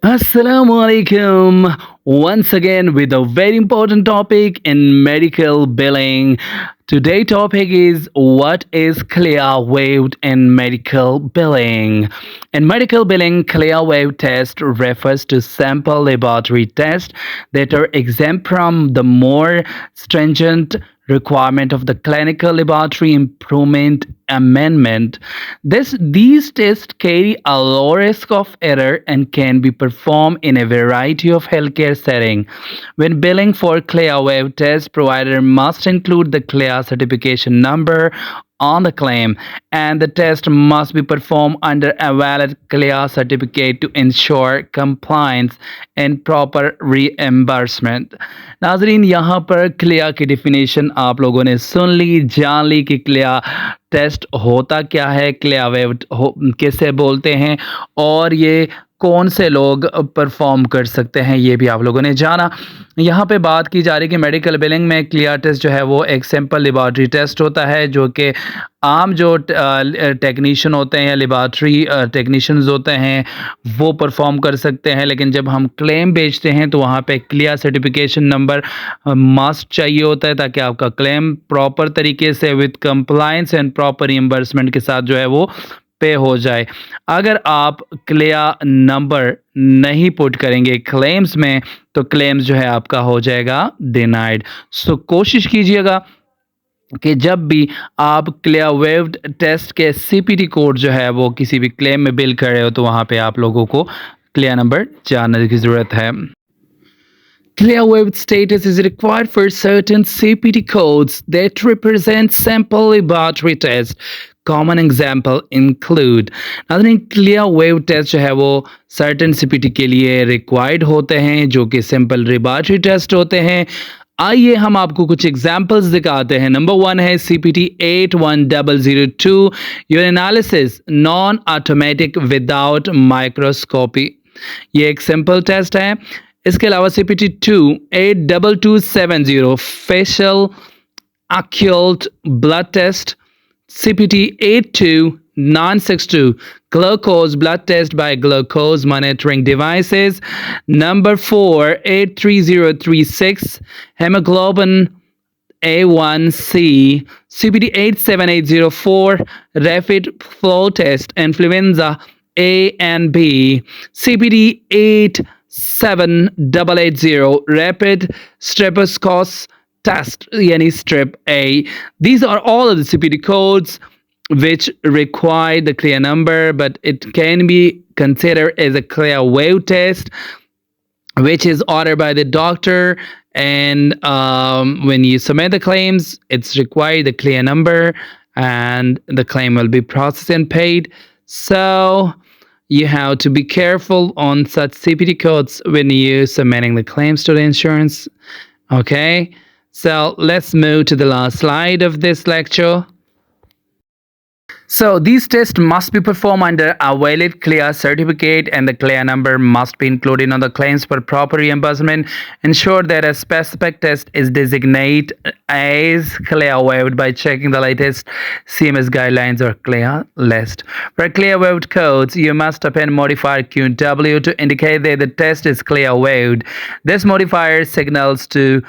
Assalamu alaikum. Once again with a very important topic in medical billing. Today topic is what is CLIA waived in medical billing. In medical billing, CLIA waived test refers to sample laboratory tests that are exempt from the more stringent requirement of the clinical laboratory improvement amendment. These tests carry a low risk of error and can be performed in a variety of healthcare settings. When billing for CLIA waive tests, provider must include the CLIA certification number on the claim, and the test must be performed under a valid CLIA certificate to ensure compliance and proper reimbursement. नाजरीन, यहाँ पर क्लिया की definition आप लोगों ने सुन ली, जान ली कि क्लिया test होता क्या है, क्लिया वेव्ड किसे बोलते हैं और ये कौन से लोग परफॉर्म कर सकते हैं, ये भी आप लोगों ने जाना। यहाँ पे बात की जा रही है कि मेडिकल बिलिंग में क्लियर टेस्ट जो है वो एक सिंपल लेबॉरेटरी टेस्ट होता है जो कि आम जो टेक्नीशियन होते हैं या लेबॉरेटरी टेक्नीशियंस होते हैं वो परफॉर्म कर सकते हैं। लेकिन जब हम क्लेम बेचते हैं तो वहाँ पे क्लियर सर्टिफिकेशन नंबर मस्ट चाहिए होता है ताकि आपका क्लेम प्रॉपर तरीके से with compliance and proper reimbursement के साथ जो है वो पे हो जाए। अगर आप क्लिया नंबर नहीं पुट करेंगे क्लेम्स में तो क्लेम्स जो है आपका हो जाएगा डिनाइड। सो कोशिश कीजिएगा कि जब भी आप क्लिया वेव्ड टेस्ट के सीपीटी कोड जो है वो किसी भी क्लेम में बिल कर रहे हो तो वहाँ पे आप लोगों को क्लिया नंबर जानने की ज़रूरत है। CLIA waived status is required for certain CPT codes that represent sample laboratory tests. Common example include नाज़रीन CLIA waived test जो है वो certain CPT के लिए required होते हैं जो कि simple laboratory test होते हैं। आइए हम आपको कुछ एग्जाम्पल्स दिखाते हैं। नंबर 1 है CPT 81002 यूरिनालिसिस non automatic without microscopy. ये एक सिंपल टेस्ट है। इसके अलावा CPT 2 82270 faecal occult blood test, CPT 82962 glucose blood test by glucose monitoring devices, number 4 83036 hemoglobin A1C, CPT 87804 rapid flow test influenza A and B, CPT 87880 rapid streptococcus test yani strep A. These are all of the CPT codes which require the CLIA number, but it can be considered as a CLIA waive test which is ordered by the doctor, and when you submit the claims it's required the CLIA number and the claim will be processed and paid. So you have to be careful on such CPT codes when you submitting the claims to the insurance. Okay, so let's move to the last slide of this lecture. So these tests must be performed under a valid CLIA certificate and the CLIA number must be included on the claims for proper reimbursement. Ensure that a specific test is designated as CLIA waived by checking the latest CMS guidelines or CLIA list. For CLIA waived codes, you must append modifier QW to indicate that the test is CLIA waived. This modifier signals to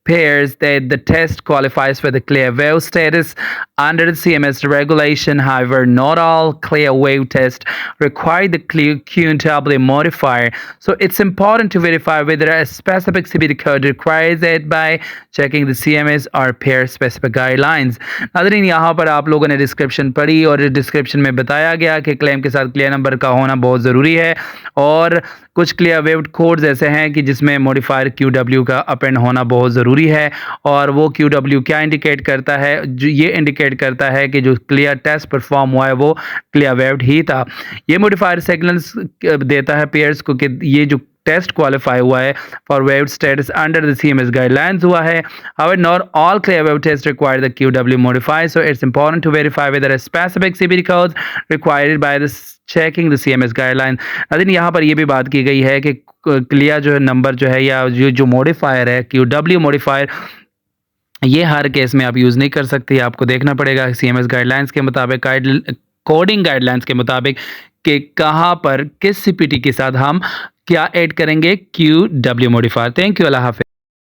pairs that the test qualifies for the CLIA waive status under the CMS regulation. However, not all CLIA waive tests require the QW modifier. So it's important to verify whether a specific CPT code requires it by checking the CMS or pair specific guidelines. नाज़रीन, यहाँ पर आप लोगों ने description पढ़ी और description में बताया गया कि क्लेम के साथ क्लियर नंबर का होना बहुत ज़रूरी है और कुछ क्लियर वेव्ड कोड्स ऐसे हैं कि जिसमें मॉडिफायर QW का अपेंड होना बहुत ज़रूरी है और वो QW क्या इंडिकेट करता है, जो ये इंडिकेट करता है कि जो क्लियर टेस्ट परफॉर्म हुआ है वो क्लियर वेव्ड ही था। ये मॉडिफायर सिग्नल्स देता है पेयर्स को कि ये जो टेस्ट क्वालिफाई हुआ है for waived status under the CMS guidelines हुआ है। However, not all CLIA waived tests require the QW modifier, so it's important to verify whether a specific CPT code required by the checking the CMS guideline. लेकिन यहाँ पर ये भी बात की गई है कि क्लियर जो नंबर जो है या जो मॉडिफायर है QW मॉडिफायर, ये हर केस में आप यूज़ नहीं कर सकते। आपको देखना पड़ेगा CMS गाइडलाइंस के मुताबिक, कोडिंग गाइडलाइंस के मुताबिक कि कहाँ पर किस CPT के साथ हम क्या ऐड करेंगे? QW modifier. Thank you, Allah Hafiz.